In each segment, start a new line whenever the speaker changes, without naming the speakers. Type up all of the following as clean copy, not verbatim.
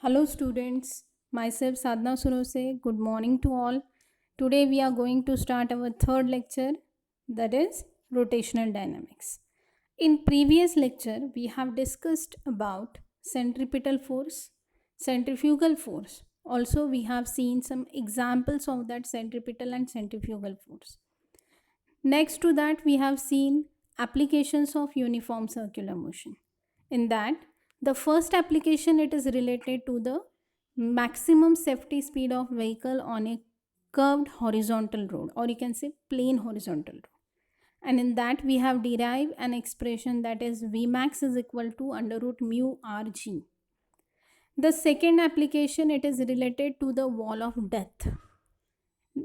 Hello students, myself Sadhna Surose. Good morning to all. Today we are going to start our third lecture, that is rotational dynamics. In previous lecture we have discussed about centripetal force, centrifugal force. Also we have seen some examples of that centripetal and centrifugal force. Next to that, we have seen applications of uniform circular motion. In that, the first application it is related to the maximum safety speed of vehicle on a curved horizontal road, or you can say plain horizontal road. And in that, we have derived an expression that is Vmax is equal to under root mu rg. The second application it is related to the wall of death.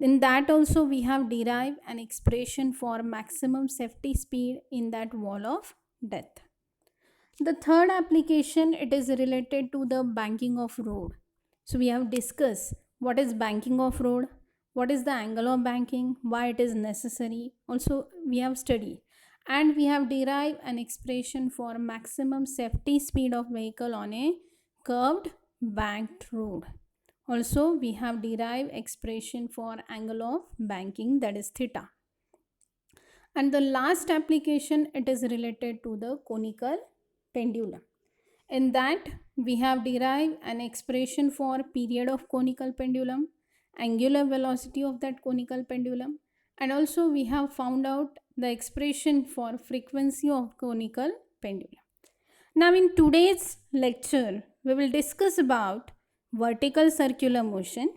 In that also we have derived an expression for maximum safety speed in that wall of death. The third application it is related to the banking of road. So we have discussed what is banking of road, what is the angle of banking, why it is necessary. Also we have studied and we have derived an expression for maximum safety speed of vehicle on a curved banked road. Also, we have derived expression for angle of banking, that is theta. And the last application it is related to the conical pendulum. In that we have derived an expression for period of conical pendulum, angular velocity of that conical pendulum, and also we have found out the expression for frequency of conical pendulum. Now in today's lecture we will discuss about vertical circular motion.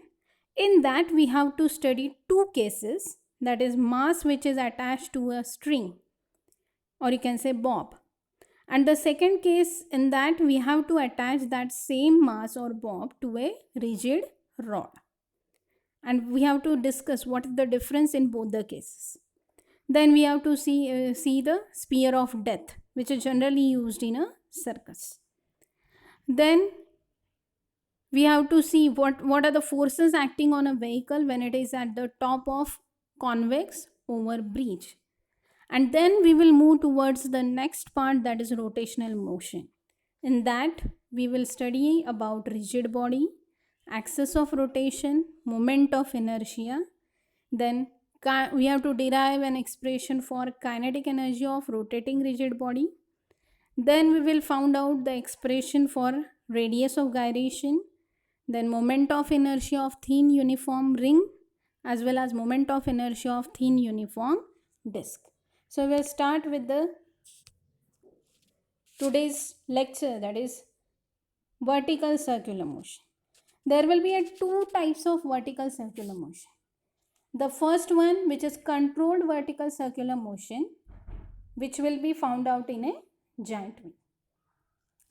In that we have to study two cases, that is mass which is attached to a string, or you can say bob, and the second case in that we have to attach that same mass or bob to a rigid rod, and we have to discuss what is the difference in both the cases. Then we have to see the spear of death, which is generally used in a circus. Then we have to see what are the forces acting on a vehicle when it is at the top of convex over bridge. And then we will move towards the next part, that is rotational motion. In that we will study about rigid body, axis of rotation, moment of inertia. Then we have to derive an expression for kinetic energy of rotating rigid body. Then we will find out the expression for radius of gyration, then moment of inertia of thin uniform ring, as well as moment of inertia of thin uniform disk. So we'll start with the today's lecture, that is vertical circular motion. There will be two types of vertical circular motion. The first one, which is controlled vertical circular motion, which will be found out in a giant wheel.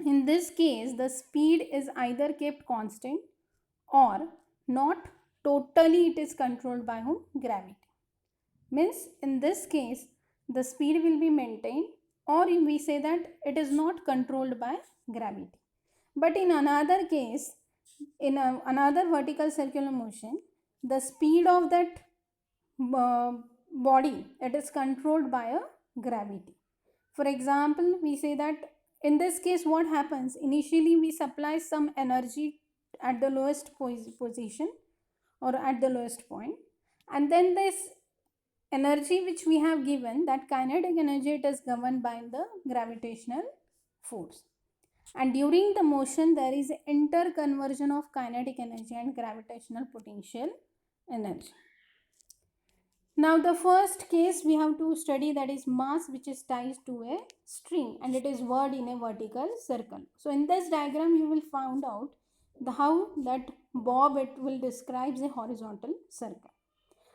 In this case, the speed is either kept constant or not totally, it is controlled by whom? Gravity. Means in this case, the speed will be maintained, or we say that it is not controlled by gravity. But in another case, in another vertical circular motion, the speed of that body, it is controlled by a gravity. For example, we say that in this case what happens, initially we supply some energy at the lowest position or at the lowest point, and then this energy which we have given, that kinetic energy, it is governed by the gravitational force, and during the motion there is interconversion of kinetic energy and gravitational potential energy. Now the first case we have to study, that is mass which is tied to a string and it is whirled in a vertical circle. So in this diagram you will find out how that bob it will describes a horizontal circle.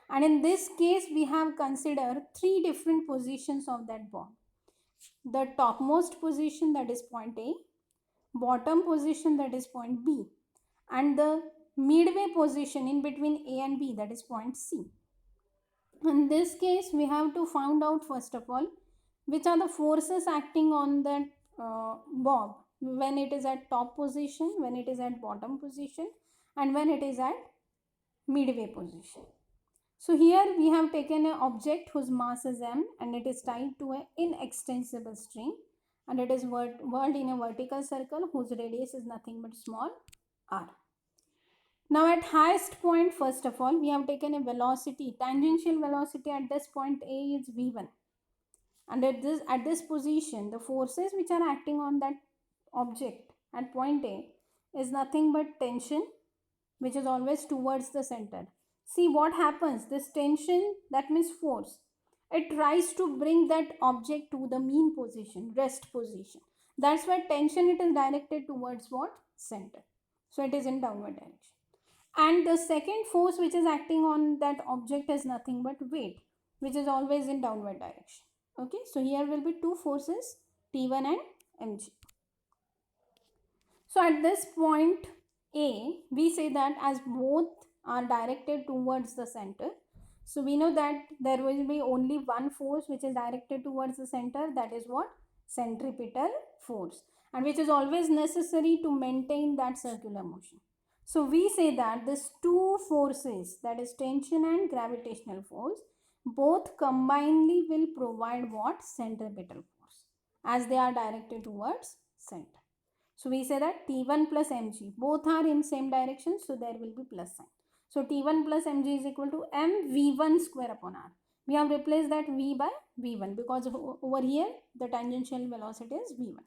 And in this case we have considered three different positions of that bob. The topmost position, that is point A, bottom position, that is point B, and the midway position in between A and B, that is point C. In this case we have to find out first of all which are the forces acting on that bob when it is at top position, when it is at bottom position, and when it is at midway position. So here we have taken an object whose mass is m and it is tied to an inextensible string, and it is whirled in a vertical circle whose radius is nothing but small r. Now at highest point, first of all, we have taken a velocity, tangential velocity at this point A is v1. And at this position, the forces which are acting on that object at point A is nothing but tension, which is always towards the center. See what happens, this tension, that means force, it tries to bring that object to the mean position, rest position. That's why tension, it is directed towards what? Center. So it is in downward direction. And the second force which is acting on that object is nothing but weight, which is always in downward direction. Okay, so here will be two forces, T1 and mg. So at this point A, we say that as both are directed towards the center, so we know that there will be only one force which is directed towards the center, that is what? Centripetal force, and which is always necessary to maintain that circular motion. So we say that these two forces, that is tension and gravitational force, both combinedly will provide what? Centripetal force, as they are directed towards center. So we say that T1 plus mg, both are in same direction, so there will be plus sign. So T1 plus mg is equal to mv1 square upon r. We have replaced that v by v1 because over here the tangential velocity is v1.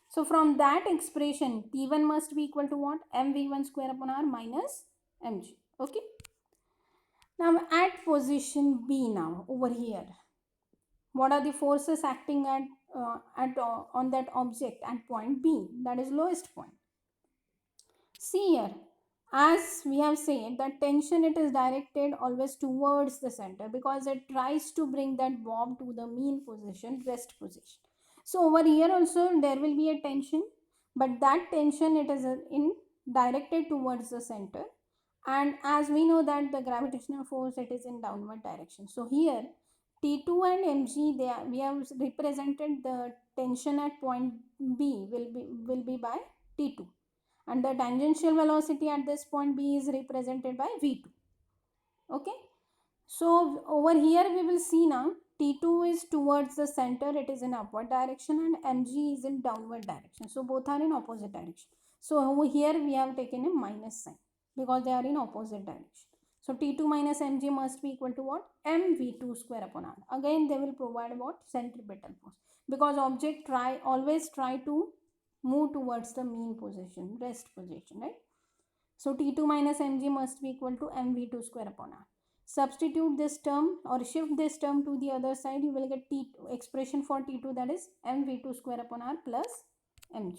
So from that expression, T1 must be equal to what? mv1 square upon r minus mg. Okay. Now at position B, now over here, what are the forces acting on that object at point B, that is lowest point? See here, as we have said that tension, it is directed always towards the center because it tries to bring that bob to the mean position, rest position. So over here also there will be a tension, but that tension, it is in directed towards the center, and as we know that the gravitational force, it is in downward direction. So here T2 and mg, we have represented the tension at point B will be by T2, and the tangential velocity at this point B is represented by v2. Okay, so over here we will see now T2 is towards the center, it is in upward direction, and mg is in downward direction, so both are in opposite direction. So over here we have taken a minus sign because they are in opposite direction. So T2 minus mg must be equal to what? mv2 square upon r. Again they will provide what? Centripetal force, because object always try to move towards the mean position, rest position, right? So T2 minus mg must be equal to mv2 square upon r. Substitute this term or shift this term to the other side, you will get T2, expression for T2, that is mv2 square upon r plus mg.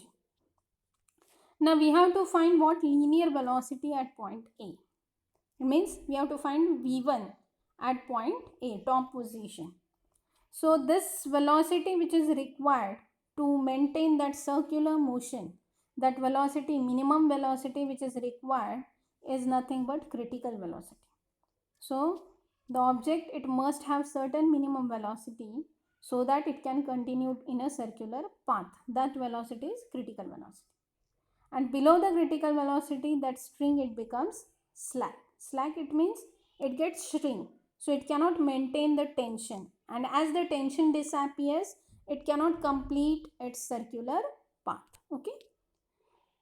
Now we have to find what? Linear velocity at point A. It means we have to find v1 at point A, top position. So this velocity which is required to maintain that circular motion, that velocity, minimum velocity which is required, is nothing but critical velocity. So the object, it must have certain minimum velocity so that it can continue in a circular path. That velocity is critical velocity. And below the critical velocity, that string, it becomes slack. Slack, it means it gets shrink, so it cannot maintain the tension, and as the tension disappears, it cannot complete its circular path. Okay,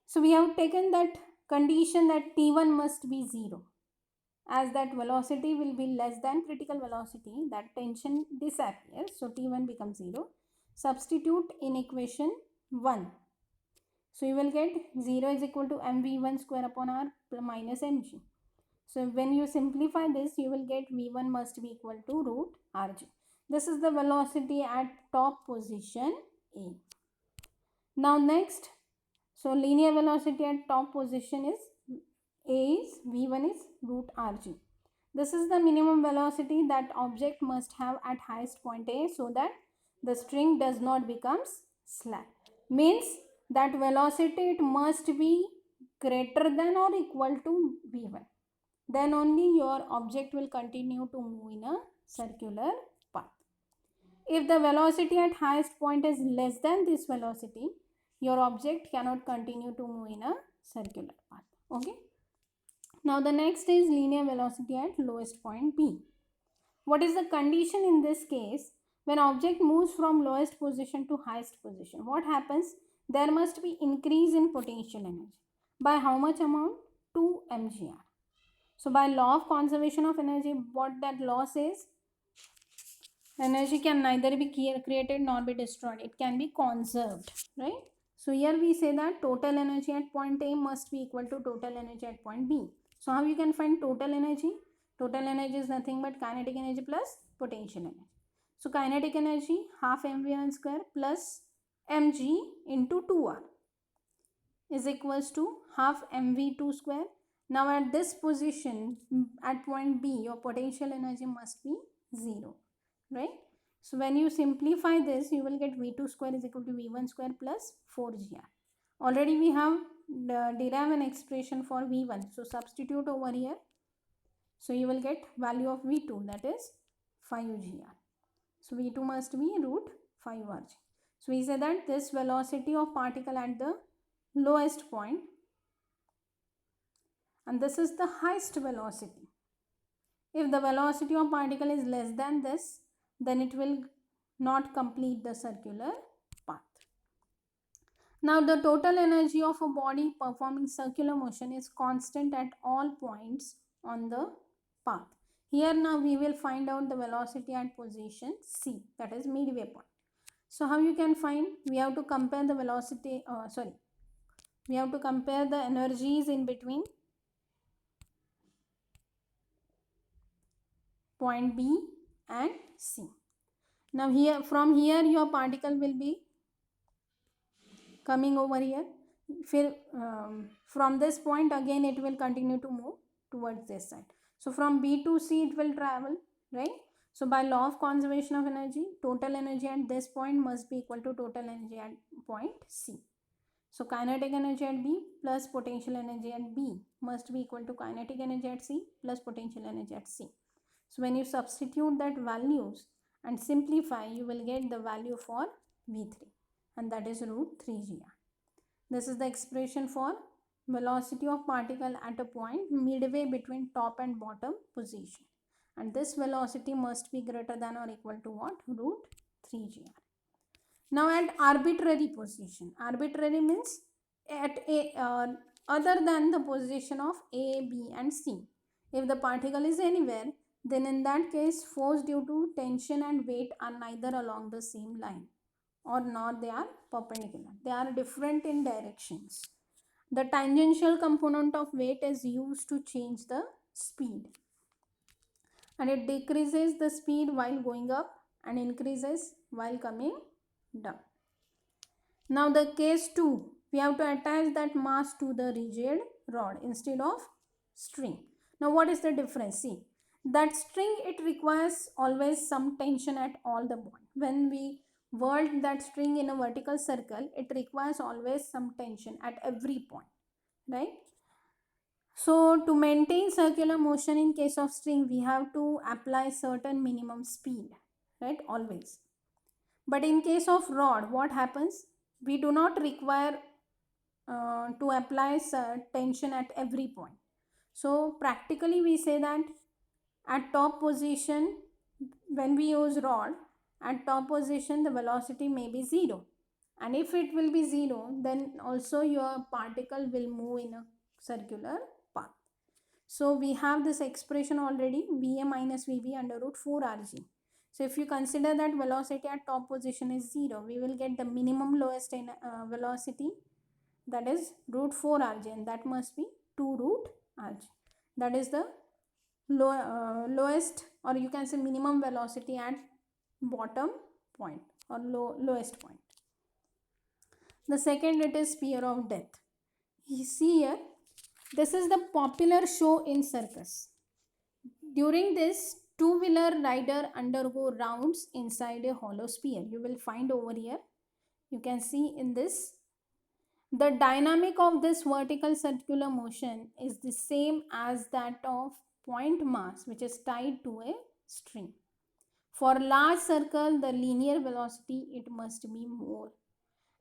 so we have taken that condition that T1 must be 0, as that velocity will be less than critical velocity, that tension disappears, so T1 becomes 0. Substitute in equation 1. So you will get 0 is equal to mv1 square upon r minus mg. So when you simplify this, you will get v1 must be equal to root rg. This is the velocity at top position A. Now next, so linear velocity at top position is A is v1 is root rg. This is the minimum velocity that object must have at highest point A so that the string does not becomes slack. Means that velocity, it must be greater than or equal to v1. Then only your object will continue to move in a circular path. If the velocity at highest point is less than this velocity, your object cannot continue to move in a circular path. Okay. Now the next is linear velocity at lowest point B. What is the condition in this case? When object moves from lowest position to highest position, what happens? There must be increase in potential energy. By how much amount? 2 mgr. So by law of conservation of energy, what that law says, energy can neither be created nor be destroyed. It can be conserved, right? So here we say that total energy at point A must be equal to total energy at point B. So how you can find total energy? Total energy is nothing but kinetic energy plus potential energy. So kinetic energy half mv1 square plus mg into 2r is equals to half mv2 square. Now at this position at point B, your potential energy must be 0, right? So when you simplify this, you will get v2 square is equal to v1 square plus 4gr. Already we have derived an expression for v1. So substitute over here. So you will get value of v2, that is 5gr. So v2 must be root 5rg. So we say that this velocity of particle at the lowest point, and this is the highest velocity. If the velocity of particle is less than this, then it will not complete the circular path. Now the total energy of a body performing circular motion is constant at all points on the path. Here now we will find out the velocity at position C, that is midway point. So how you can find? We have to compare the velocity, we have to compare the energies in between point B and C. Now here, from here your particle will be coming over here. From this point again it will continue to move towards this side. So from B to C it will travel, right? So by law of conservation of energy, total energy at this point must be equal to total energy at point C. So kinetic energy at B plus potential energy at B must be equal to kinetic energy at C plus potential energy at C. So when you substitute that values and simplify, you will get the value for V3, and that is root 3gr. This is the expression for velocity of particle at a point midway between top and bottom position. And this velocity must be greater than or equal to what? Root 3gr. Now at arbitrary position. Arbitrary means at other than the position of A, B and C. If the particle is anywhere, then in that case force due to tension and weight are neither along the same line or nor they are perpendicular. They are different in directions. The tangential component of weight is used to change the speed, and it decreases the speed while going up and increases while coming down. Now the case 2, we have to attach that mass to the rigid rod instead of string. Now what is the difference? See, that string, it requires always some tension at all the point. When we whirl that string in a vertical circle, it requires always some tension at every point, right? So to maintain circular motion in case of string, we have to apply certain minimum speed, right? Always. But in case of rod, what happens? We do not require to apply tension at every point. So practically we say that at top position, when we use rod, at top position the velocity may be 0. And if it will be 0, then also your particle will move in a circular path. So we have this expression already, Va minus Vb under root 4rg. So if you consider that velocity at top position is 0, we will get the minimum lowest velocity, that is root 4rg, and that must be 2 root rg. That is the lowest, or you can say minimum velocity at bottom point or lowest point. The second, it is spear of death. You see here, this is the popular show in circus. During this, two-wheeler rider undergo rounds inside a hollow sphere. You will find over here, you can see in this, the dynamic of this vertical circular motion is the same as that of point mass, which is tied to a string. For large circle, the linear velocity, it must be more.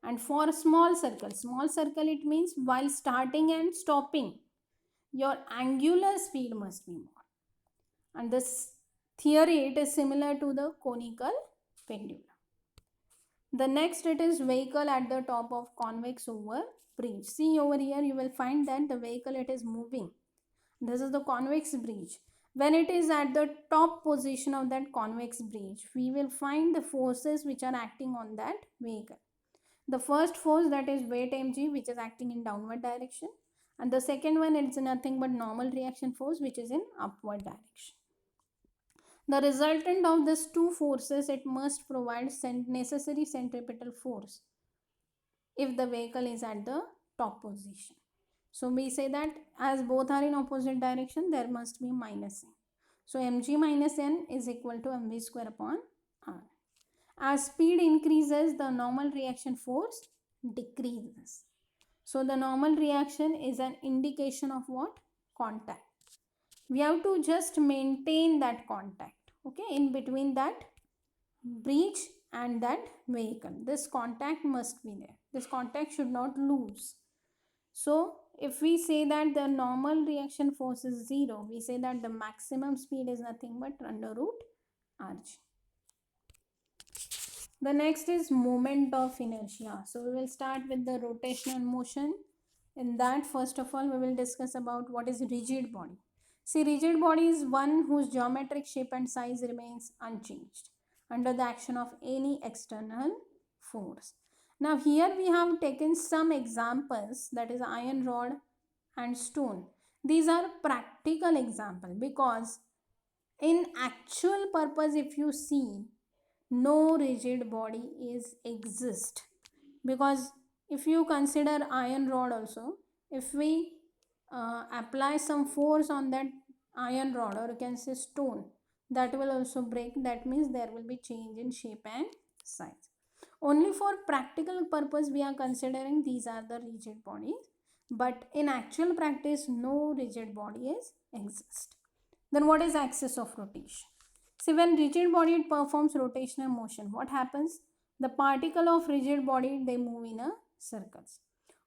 And for small circle it means while starting and stopping, your angular speed must be more. And this theory, it is similar to the conical pendulum. The next, it is vehicle at the top of convex oval breach. See over here, you will find that the vehicle, it is moving. This is the convex breach. When it is at the top position of that convex breach, we will find the forces which are acting on that vehicle. The first force, that is weight mg, which is acting in downward direction, and the second one, it's nothing but normal reaction force, which is in upward direction. The resultant of these two forces, it must provide necessary centripetal force if the vehicle is at the top position. So we say that as both are in opposite direction, there must be minus n. So mg minus n is equal to mv square upon r. As speed increases, the normal reaction force decreases. So the normal reaction is an indication of what? Contact. We have to just maintain that contact, okay, in between that breach and that vehicle. This contact must be there. This contact should not lose. So if we say that the normal reaction force is 0, we say that the maximum speed is nothing but under root rg. The next is moment of inertia. So we will start with the rotational motion. In that, first of all, we will discuss about what is rigid body. See, rigid body is one whose geometric shape and size remains unchanged under the action of any external force. Now here we have taken some examples, that is iron rod and stone. These are practical example, because in actual purpose, if you see, no rigid body is exist. Because if you consider iron rod also, if we apply some force on that iron rod, or you can say stone, that will also break. That means there will be change in shape and size. Only for practical purpose we are considering these are the rigid bodies, but in actual practice no rigid body is exist. Then what is axis of rotation? See, when rigid body performs rotational motion, what happens? The particle of rigid body, they move in a circles.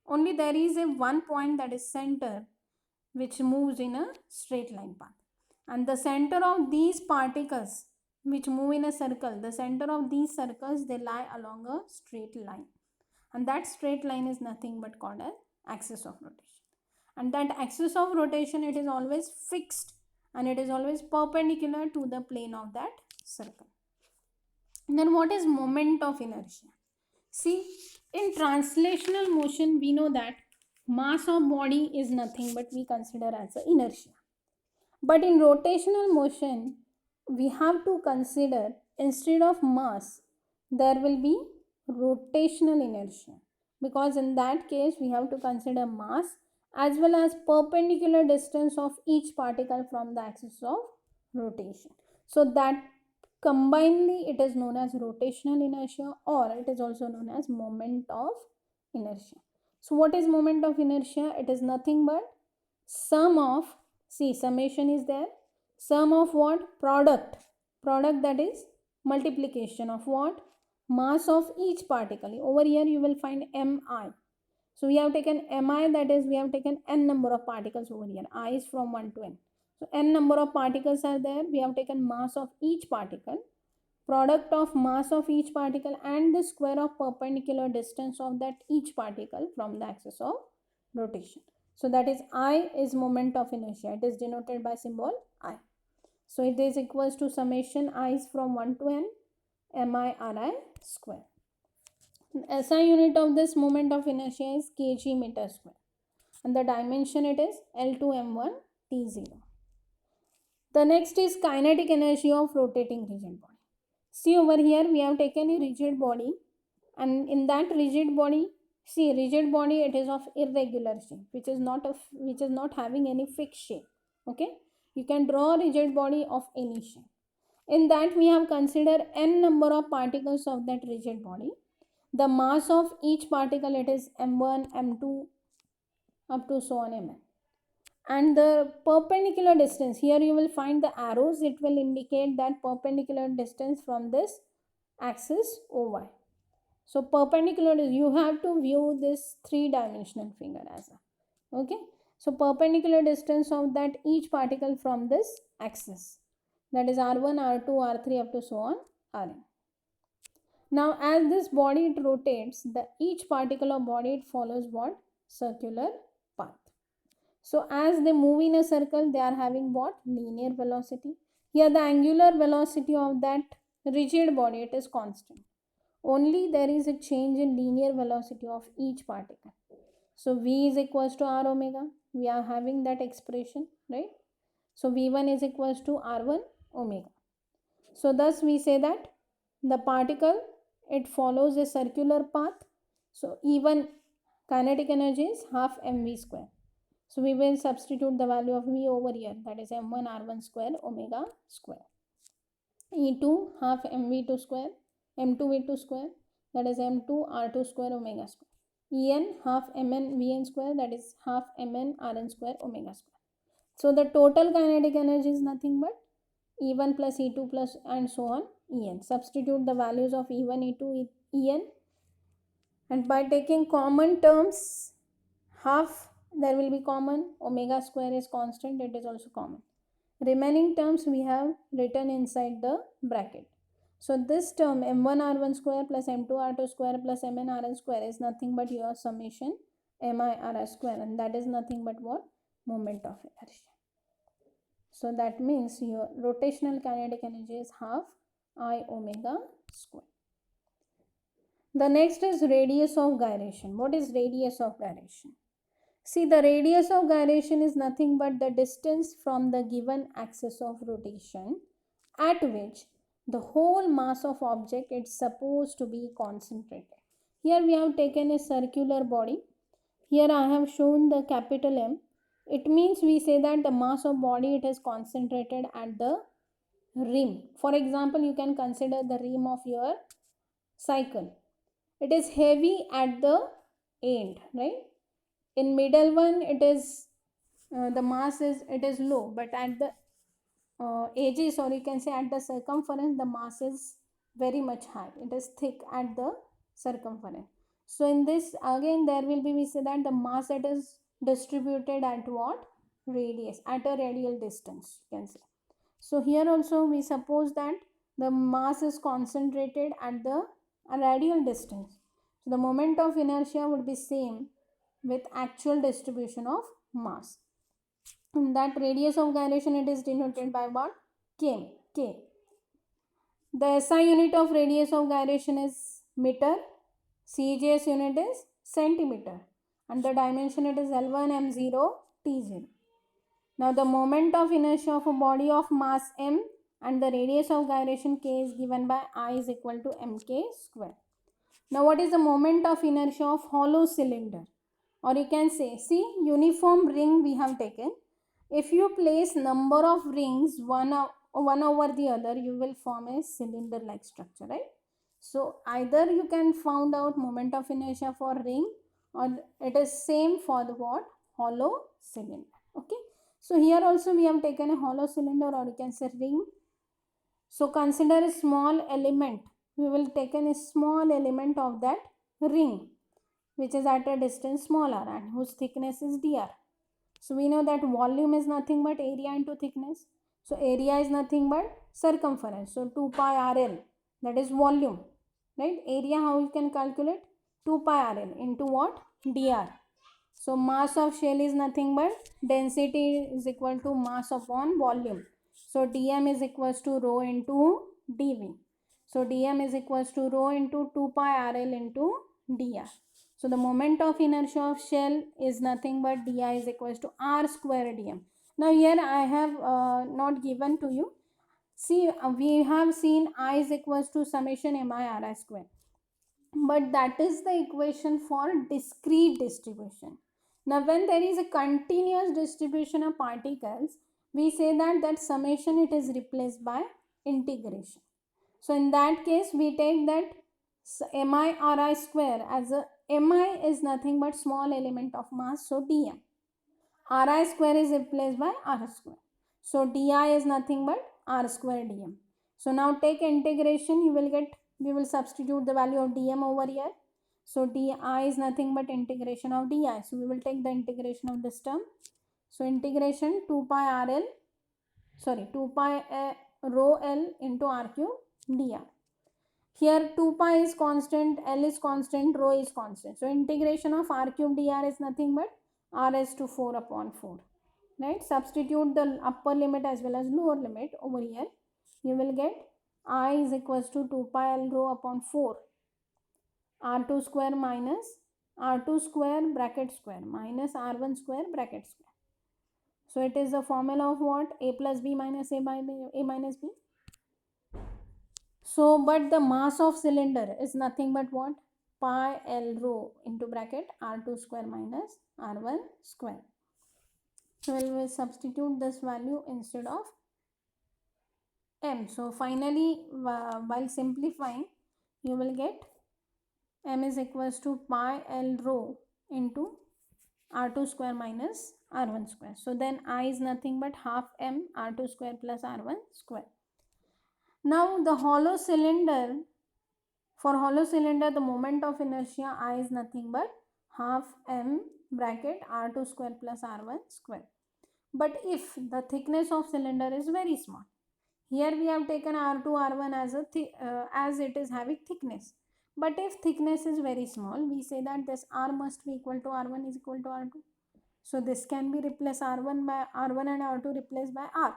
Only there is a one point, that is center, which moves in a straight line path. And the center of these particles which move in a circle, the center of these circles, they lie along a straight line. And that straight line is nothing but called as axis of rotation. And that axis of rotation, it is always fixed and it is always perpendicular to the plane of that circle. And then what is moment of inertia? See, in translational motion, we know that mass of body is nothing but we consider as a inertia. But in rotational motion, we have to consider, instead of mass, there will be rotational inertia. Because in that case, we have to consider mass as well as perpendicular distance of each particle from the axis of rotation. So that combinedly it is known as rotational inertia, or it is also known as moment of inertia. So what is moment of inertia? It is nothing but sum of, see, summation is there, sum of what? Product, that is multiplication of what? Mass of each particle. Over here you will find mi. So we have taken mi, that is we have taken n number of particles over here. I is from 1 to n. So n number of particles are there. We have taken mass of each particle, product of mass of each particle, and the square of perpendicular distance of that each particle from the axis of rotation. So that is I is moment of inertia. It is denoted by symbol I. So it is equals to summation I is from 1 to n mi ri square. SI unit of this moment of inertia is kg meter square, and the dimension it is L2 m1 t0. The next is kinetic energy of rotating rigid body. See, over here we have taken a rigid body, and in that rigid body, see, rigid body, it is of irregular shape, which is not having any fixed shape. Okay, you can draw a rigid body of any shape. In that we have considered n number of particles of that rigid body. The mass of each particle, it is m1, m2 up to so on mn. And the perpendicular distance, here you will find the arrows, it will indicate that perpendicular distance from this axis OY. So perpendicular, you have to view this three-dimensional figure as a, okay. So perpendicular distance of that each particle from this axis, that is R1, R2, R3 up to so on Rn. Now as this body it rotates, the each particle of body it follows what? circular path. So as they move in a circle, they are having what? Linear velocity. Here the angular velocity of that rigid body, it is constant. Only there is a change in linear velocity of each particle. So V is equals to R omega. We are having that expression, right? So V1 is equals to R1 omega. So thus we say that the particle, it follows a circular path. So E1 kinetic energy is half mv square. So we will substitute the value of V over here, that is m1 r1 square omega square. E2 half mv2 square, m2 v2 square, that is m2 r2 square omega square. En half mn vn square, that is half mn rn square omega square. So the total kinetic energy is nothing but E1 plus E2 plus and so on En. Substitute the values of E1, E2, En, and by taking common terms, half there will be common, omega square is constant, it is also common. Remaining terms we have written inside the bracket. So this term m1 r1 square plus m2 r2 square plus mn rn square is nothing but your summation mi r square, and that is nothing but what? Moment of inertia. So that means your rotational kinetic energy is half I omega square. The next is radius of gyration. What is radius of gyration? See, the radius of gyration is nothing but the distance from the given axis of rotation at which the whole mass of object is supposed to be concentrated. Here we have taken a circular body. Here I have shown the capital M. It means we say that the mass of body, it is concentrated at the rim. For example, you can consider the rim of your cycle. It is heavy at the end, right? In middle one, it is the mass is, it is low, but at the edges, or you can say at the circumference, the mass is very much high. It is thick at the circumference. So in this again there will be, we say that the mass, it is distributed at what? Radius, at a radial distance, you can say. So here also we suppose that the mass is concentrated at the radial distance. So the moment of inertia would be same with actual distribution of mass. And that radius of gyration, it is denoted by what? K. The SI unit of radius of gyration is meter. CGS unit is centimeter. And the dimension, it is L1, M0, T0. Now the moment of inertia of a body of mass m and the radius of gyration k is given by I is equal to mk square. Now what is the moment of inertia of hollow cylinder? Or you can say, see, uniform ring we have taken. If you place number of rings one over the other, you will form a cylinder like structure, right? So either you can find out moment of inertia for ring, or it is same for the what? Hollow cylinder. Okay. So here also we have taken a hollow cylinder, or you can say ring. So consider a small element. We will taken a small element of that ring, which is at a distance smaller and whose thickness is dr. So we know that volume is nothing but area into thickness. So area is nothing but circumference. So 2 pi rl, that is volume, right? Area, how you can calculate? 2 pi rl into what? dr. So mass of shell is nothing but density is equal to mass upon volume. So dm is equals to rho into dv. So dm is equals to rho into 2 pi rl into dr. So the moment of inertia of shell is nothing but di is equals to r square dm. Now here I have not given to you. See, we have seen I is equals to summation mi ri square. But that is the equation for discrete distribution. Now when there is a continuous distribution of particles, we say that that summation, it is replaced by integration. So in that case we take that mi ri square as a, mi is nothing but small element of mass, so dm. Ri square is replaced by r square. So di is nothing but r square dm. So now take integration, you will get, we will substitute the value of dm over here. So di is nothing but integration of di. So we will take the integration of this term. So integration 2 pi rl, sorry 2 pi rho l into r cube dr. Here 2 pi is constant, L is constant, rho is constant. So integration of r cube dr is nothing but r raised to 4 upon 4. Right? Substitute the upper limit as well as lower limit over here. You will get I is equals to 2 pi L rho upon 4 r2 square minus r2 square bracket square minus r1 square bracket square. So it is the formula of what? A plus b minus a by a minus b. So, but the mass of cylinder is nothing but what? Pi L rho into bracket R2 square minus R1 square. So, we will substitute this value instead of M. So, finally, while simplifying, you will get M is equals to pi L rho into R2 square minus R1 square. So, then I is nothing but half M R2 square plus R1 square. Now, the hollow cylinder, for hollow cylinder, the moment of inertia I is nothing but half m bracket r2 square plus r1 square. But if the thickness of cylinder is very small, here we have taken r2 r1 as as it is having thickness. But if thickness is very small, we say that this r must be equal to r1 is equal to r2. So this can be replaced r1 by r1 and r2 replaced by r.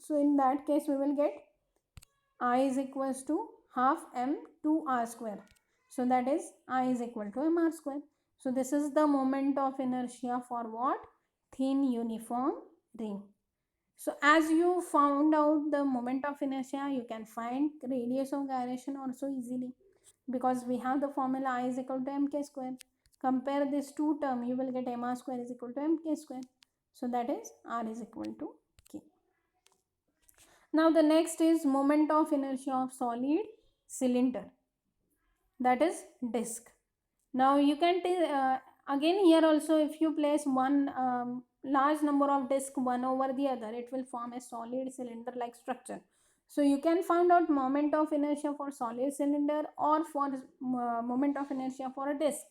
So in that case, we will get I is equals to half m 2r square. So that is I is equal to mr square. So this is the moment of inertia for what? Thin uniform ring. So as you found out the moment of inertia, you can find radius of gyration also easily, because we have the formula I is equal to mk square. Compare this two term, you will get mr square is equal to mk square. So that is r is equal to k. Now the next is moment of inertia of solid cylinder, that is disk. Now you can again here also, if you place one large number of disk one over the other, it will form a solid cylinder like structure. So you can find out moment of inertia for solid cylinder or for moment of inertia for a disk.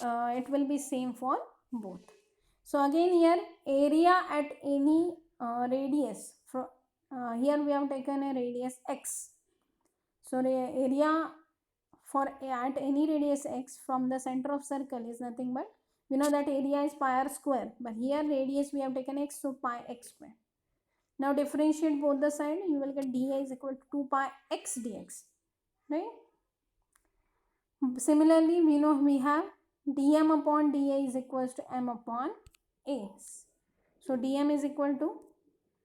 It will be same for both. So again here area at any radius, here we have taken a radius x. So the area for at any radius x from the center of circle is nothing but, we know that area is pi r square, but here radius we have taken x, so pi x square. Now differentiate both the side, you will get dA is equal to 2 pi x dx, right? Similarly, we know we have dm upon dA is equals to m upon a. So dm is equal to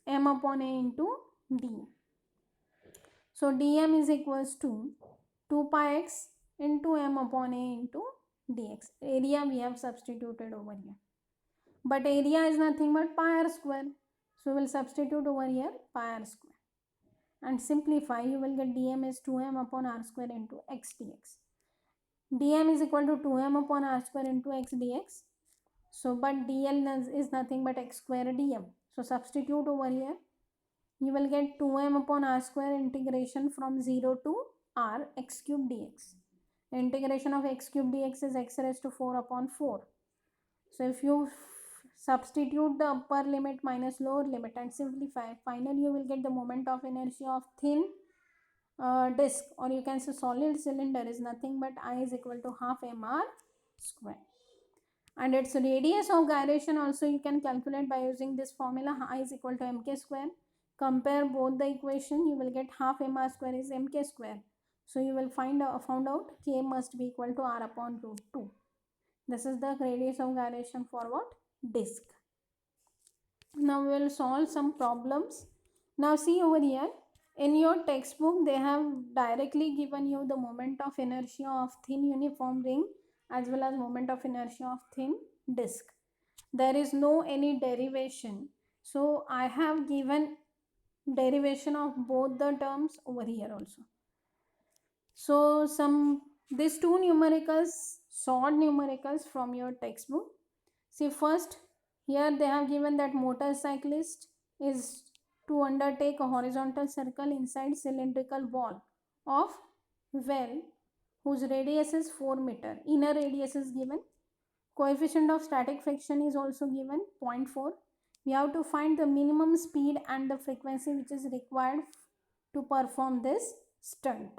m upon a into d. So dm is equals to 2 pi x into m upon a into dx. Area we have substituted over here. But area is nothing but pi r square. So we will substitute over here pi r square. And simplify, you will get dm is 2m upon r square into x dx. dm is equal to 2m upon r square into x dx. So but dl is nothing but x square dm. So substitute over here. You will get 2m upon r square integration from 0 to r x cube dx. The integration of x cube dx is x raised to 4 upon 4. So if you substitute the upper limit minus lower limit and simplify, finally you will get the moment of inertia of thin disk, or you can say solid cylinder, is nothing but I is equal to half mr square. And its radius of gyration also you can calculate by using this formula, I is equal to mk square. Compare both the equation, you will get half mr square is mk square. So you will found out k must be equal to r upon root 2. This is the radius of gyration for what? Disk. Now we will solve some problems. Now see over here, in your textbook they have directly given you the moment of inertia of thin uniform ring as well as moment of inertia of thin disk. There is no any derivation. So I have given derivation of both the terms over here also. So these two numericals, short numericals from your textbook. See first, here they have given that motorcyclist is to undertake a horizontal circle inside cylindrical wall of well whose radius is 4 meter. Inner radius is given. Coefficient of static friction is also given 0.4. We have to find the minimum speed and the frequency which is required to perform this stunt.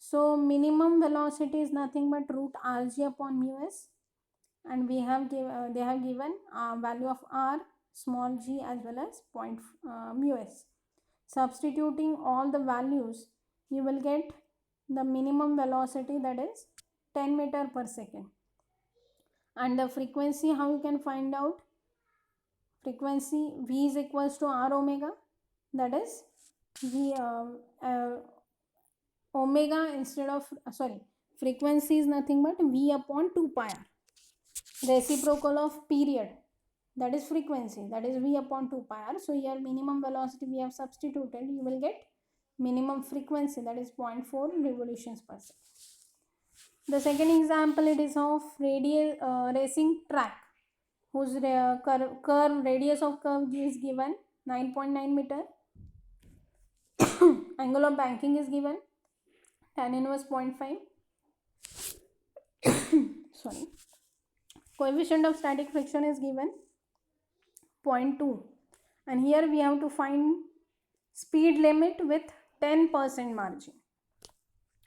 So minimum velocity is nothing but root rg upon mu s, and we have they have given value of r, small g as well as point mu s. Substituting all the values, you will get the minimum velocity, that is 10 meter per second. And the frequency, how you can find out? Frequency v is equals to r omega, that is v omega instead of frequency is nothing but v upon 2 pi r, reciprocal of period, that is frequency, that is v upon 2 pi r. So here minimum velocity we have substituted, you will get minimum frequency, that is 0.4 revolutions per second. The second example, it is of racing track whose curve radius of curve is given 9.9 meter. Angle of banking is given tan inverse 0.5. Sorry. Coefficient of static friction is given 0.2, and here we have to find speed limit with 10% margin.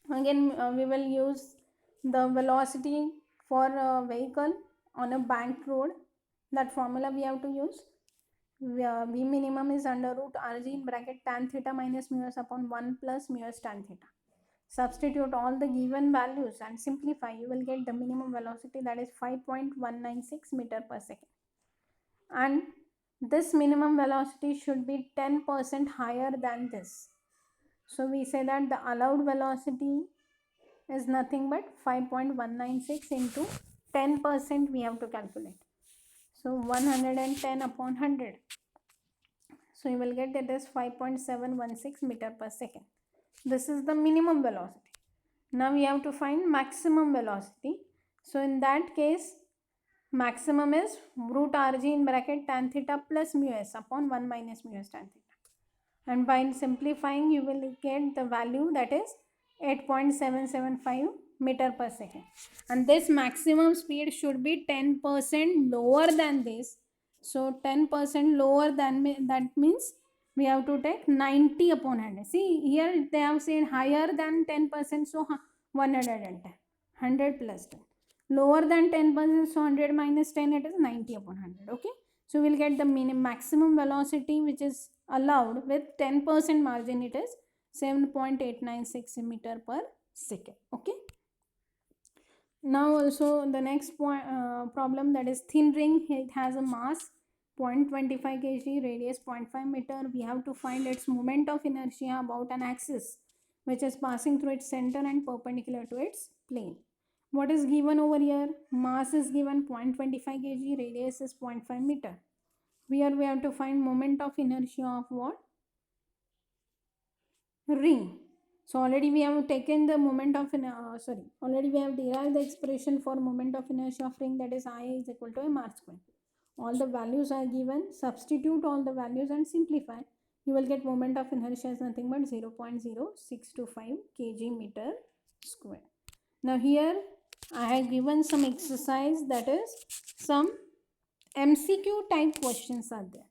Again we will use the velocity for a vehicle on a banked road. That formula we have to use. V minimum is under root rg in bracket tan theta minus mu s upon 1 plus mu s tan theta. Substitute all the given values and simplify, you will get the minimum velocity, that is 5.196 meter per second. And this minimum velocity should be 10% higher than this. So we say that the allowed velocity is nothing but 5.196 into 10% we have to calculate. So 110 upon 100. So you will get that as 5.716 meter per second. This is the minimum velocity. Now we have to find maximum velocity. So in that case, maximum is root rg in bracket tan theta plus mu s upon 1 minus mu s tan theta. And by simplifying, you will get the value, that is 8.775 meter per second. And this maximum speed should be 10% lower than this. So 10% lower than, that means we have to take 90 upon 100. See, here they have said higher than 10%, so 110. 100 plus 10. Lower than 10%, so 100 minus 10, it is 90 upon 100. Okay. So we'll get the maximum velocity which is allowed with 10% margin, it is 7.896 meter per second. Okay. Now also the next problem, that is thin ring. It has a mass 0.25 kg, radius 0.5 meter. We have to find its moment of inertia about an axis which is passing through its center and perpendicular to its plane. What is given over here? Mass is given 0.25 kg, radius is 0.5 meter. Here we have to find moment of inertia of what? Ring. So already we have taken the moment of already we have derived the expression for moment of inertia of ring, that is I is equal to m r square. All the values are given. Substitute all the values and simplify. You will get moment of inertia is nothing but 0.0625 kg meter square. Now here I have given some exercise, that is some MCQ type questions are there,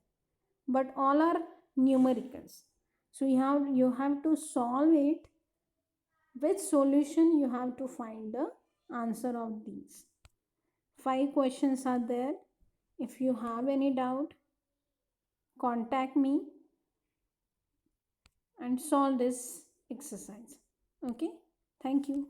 but all are numericals. So you have to solve it. Which solution you have to find the answer of these. 5 questions are there. If you have any doubt, contact me and solve this exercise. Okay. Thank you.